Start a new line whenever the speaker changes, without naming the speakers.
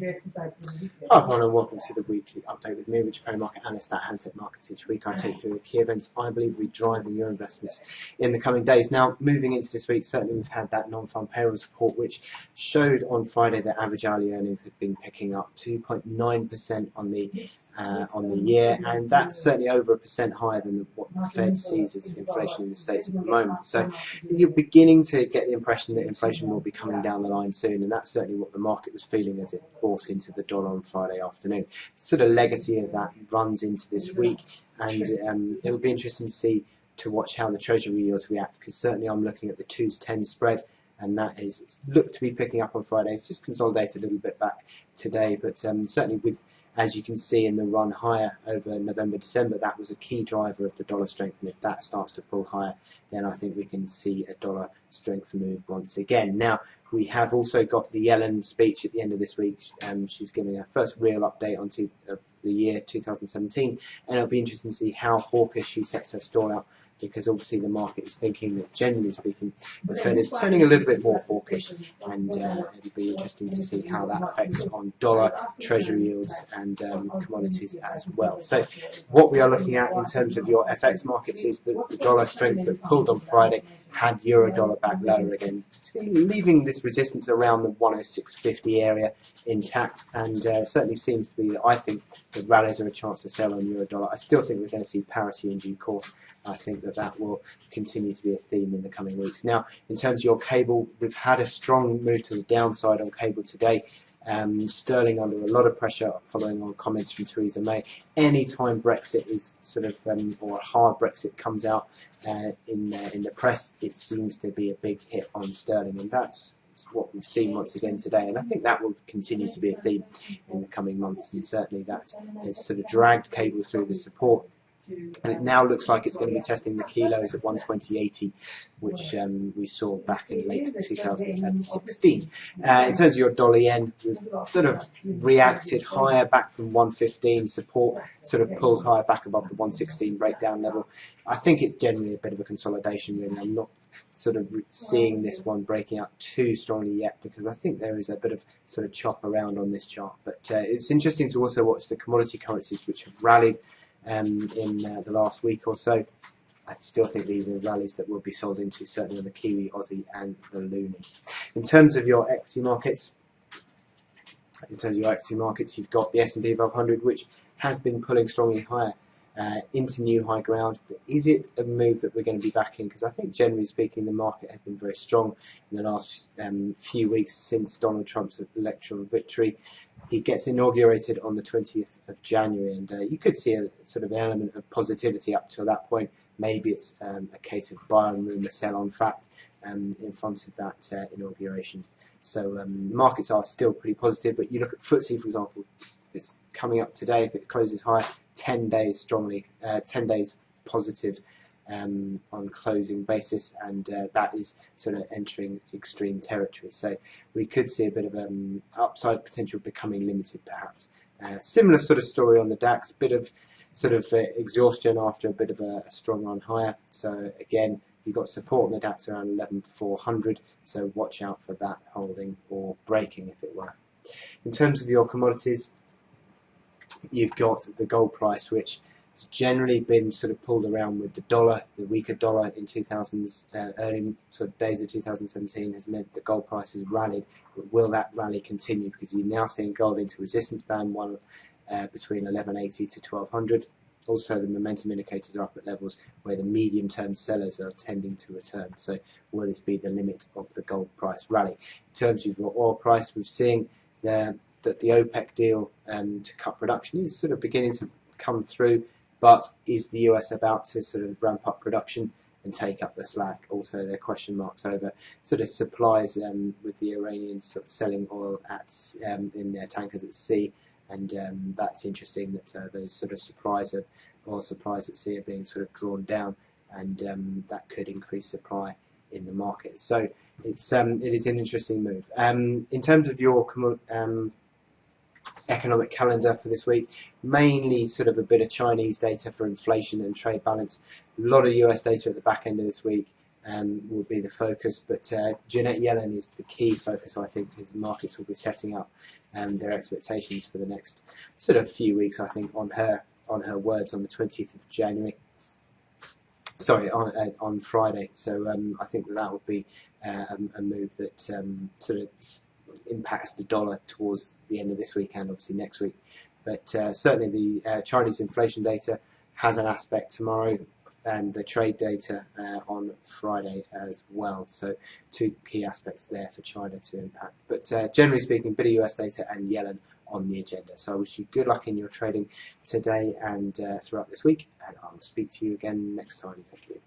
Hi everyone and welcome to the weekly update with me, Richard Perry, market analyst at Handset Markets. Each week I take through the key events I believe will be driving your investments in the coming days. Now, moving into this week, certainly we've had that non-farm payroll report which showed on Friday that average hourly earnings have been picking up 2.9% on the year, and that's certainly over 1% higher than what the Fed sees as inflation in the States at the moment. So you're beginning to get the impression that inflation will be coming down the line soon, and that's certainly what the market was feeling as it bought into the dollar on Friday afternoon. Sort of legacy of that runs into this week, and it'll be interesting to watch how the Treasury yields react, because certainly I'm looking at the 2s10 spread, and that is looked to be picking up on Friday. It's just consolidated a little bit back today, but certainly with, as you can see in the run higher over November, December, that was a key driver of the dollar strength, and if that starts to pull higher, then I think we can see a dollar strength move once again. Now, we have also got the Yellen speech at the end of this week. She's giving her first real update on of the year 2017, and it'll be interesting to see how hawkish she sets her stall out, because obviously the market is thinking that, generally speaking, the Fed is turning a little bit more hawkish, and it'll be interesting to see how that affects on dollar, treasury yields, and commodities as well. So what we are looking at in terms of your FX markets is that the dollar strength that pulled on Friday had euro dollar back lower again, leaving this resistance around the 106.50 area intact, and certainly seems to be that I think the rallies are a chance to sell on euro dollar. I still think we're going to see parity in due course. I think that will continue to be a theme in the coming weeks. Now, in terms of your cable, we've had a strong move to the downside on cable today. Sterling under a lot of pressure following on comments from Theresa May. Anytime Brexit is sort of, or a hard Brexit comes out in the press, it seems to be a big hit on sterling, and that's what we've seen once again today, and I think that will continue to be a theme in the coming months, and certainly that has sort of dragged cable through the support. And it now looks like it's going to be testing the kilos at 120.80, which we saw back in late 2016. In terms of your dollar yen, we've sort of reacted higher back from 115 support, sort of pulled higher back above the 116 breakdown level. I think it's generally a bit of a consolidation, really. I'm not sort of seeing this one breaking out too strongly yet, because I think there is a bit of sort of chop around on this chart. But it's interesting to also watch the commodity currencies, which have rallied in the last week or so. I still think these are rallies that will be sold into, certainly on the Kiwi, Aussie and the Loonie. In terms of your equity markets, you've got the S&P 500, which has been pulling strongly higher into new high ground. But is it a move that we're going to be back in? Because I think, generally speaking, the market has been very strong in the last few weeks since Donald Trump's electoral victory. He gets inaugurated on the 20th of January, and you could see a sort of element of positivity up to that point. Maybe it's a case of buy on rumour, sell on fact in front of that inauguration. So markets are still pretty positive, but you look at FTSE, for example, it's coming up today. If it closes high, 10 days strongly, 10 days positive on closing basis, and that is sort of entering extreme territory. So we could see a bit of upside potential becoming limited, perhaps. Similar sort of story on the DAX, bit of sort of exhaustion after a bit of a strong run higher. So again, you've got support on the DAX around 11,400, so watch out for that holding or breaking, if it were. In terms of your commodities, you've got the gold price, which has generally been sort of pulled around with the dollar. The weaker dollar in early sort of days of 2017 has meant the gold price has rallied. But will that rally continue? Because you're now seeing gold into resistance band one between 1180 to 1200. Also, the momentum indicators are up at levels where the medium-term sellers are tending to return. So will this be the limit of the gold price rally? In terms of your oil price, we've seen that the OPEC deal to cut production is sort of beginning to come through, but is the US about to sort of ramp up production and take up the slack? Also, there are question marks over sort of supplies with the Iranians sort of selling oil at in their tankers at sea, and that's interesting that those sort of oil supplies at sea are being sort of drawn down, and that could increase supply in the market. So it is an interesting move. In terms of your economic calendar for this week, mainly sort of a bit of Chinese data for inflation and trade balance, a lot of US data at the back end of this week, will be the focus, but Janet Yellen is the key focus, I think, because markets will be setting up their expectations for the next sort of few weeks, I think, on her words on the 20th of January. Sorry, on Friday. So I think that will be a move that sort of impacts the dollar towards the end of this week and obviously next week. But certainly the Chinese inflation data has an aspect tomorrow, and the trade data on Friday as well. So two key aspects there for China to impact. But generally speaking, bit of US data and Yellen on the agenda. So I wish you good luck in your trading today and throughout this week, and I will speak to you again next time. Thank you.